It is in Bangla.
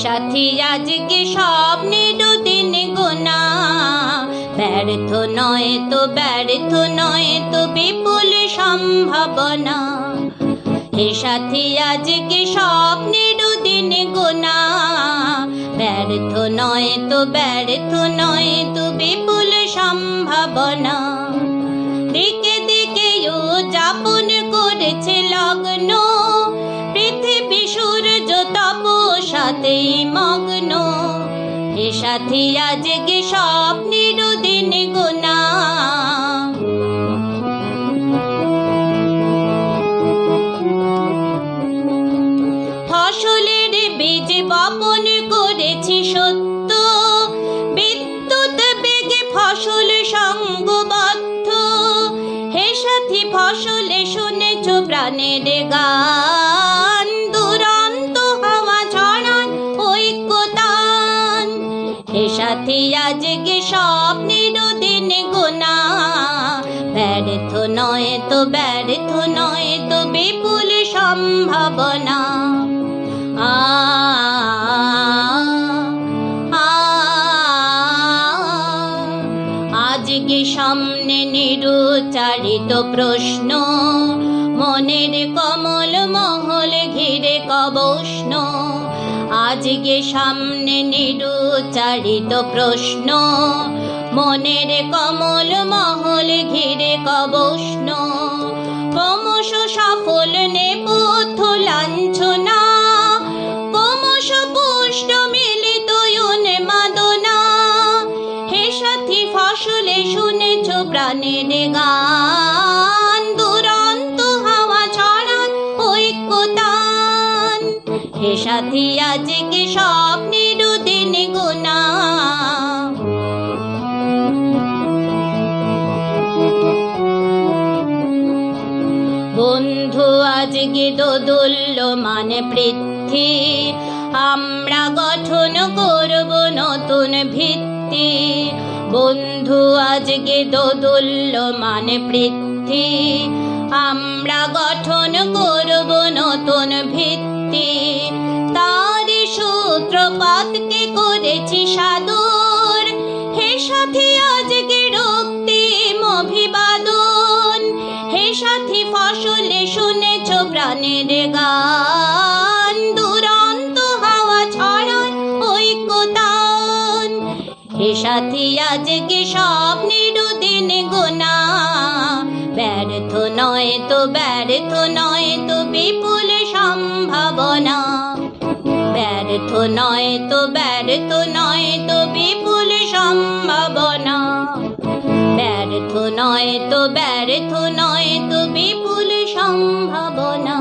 সাথী আজকে স্বপ্নের দিন গোনা, ব্যর্থ নয় তো ব্যর্থ নয় তো বিপুল সম্ভাবনা। হে সাথী আজকে স্বপ্নের দিন গোনা, ব্যর্থ নয় তো ব্যর্থ নয় তো বিপুল সম্ভাবনা। দিকে দিকে উদযাপন করেছে লগ্ন, পৃথিবী সূর্য তপস্যাতেই মগ্ন। হে সাথী আজকে স্বপ্নের দিন গোনা। ফসলের বীজ বপন করেছি সত্য, বিদ্যুৎ বেগে ফসল সঙ্গবদ্ধ। হে সাথী ফসলে শুনেছ প্রাণের গান, দুরন্ত হাওয়া ছড়ান ঐক্যতান। হে সাথী আজকে স্বপ্নের দিন গোনা, ব্যর্থ নয় তো ব্যর্থ নয় তো বিপুল সম্ভাবনা। আজকে সামনে নিরুচ্চারিত প্রশ্ন, মনের কমল মহল ঘিরে কবষ্ণ। আজকে সামনে নিরুচ্চারিত প্রশ্ন, মনের কমল মহল ঘিরে কবষ্ণ। ক্রমশ সফল নেপথ্য লাঞ্ছনা, ক্রমশ পুষ্ট মিলিত উন্মাদনা। হে সাথী ফসলে শুনেছ প্রাণের গান, দুরন্ত হাওয়া ছড়ান ঐক্যতান। হে সাথী আজকে স্বপ্নের দিন গোনা। বন্ধু আজকে দোদুল্যমান পৃথ্বী, আমরা গঠন করব নতুন ভিত্তি। বন্ধু আজকে দোদুল্যমান পৃথ্বী, আমরা গঠন করব নতুন ভিত্তি। তারই সূত্রপাতকে করেছি সাদর, হে সাথী আজকে রক্তিম অভিবাদন। হে সাথী ফসলে শুনেছ প্রাণের গান, দুরন্ত হাওয়া ছড়ান ঐক্যতান। হে সাথী আজকে স্বপ্নের দিন গোনা, ব্যর্থ নয় তো ব্যর্থ নয় তো বিপুল সম্ভাবনা। ব্যর্থ নয় তো ব্যর্থ নয় তো বিপুল সম্ভাবনা। ব্যর্থ নয় তো ব্যর্থ নয় তো বিপুল সম্ভাবনা।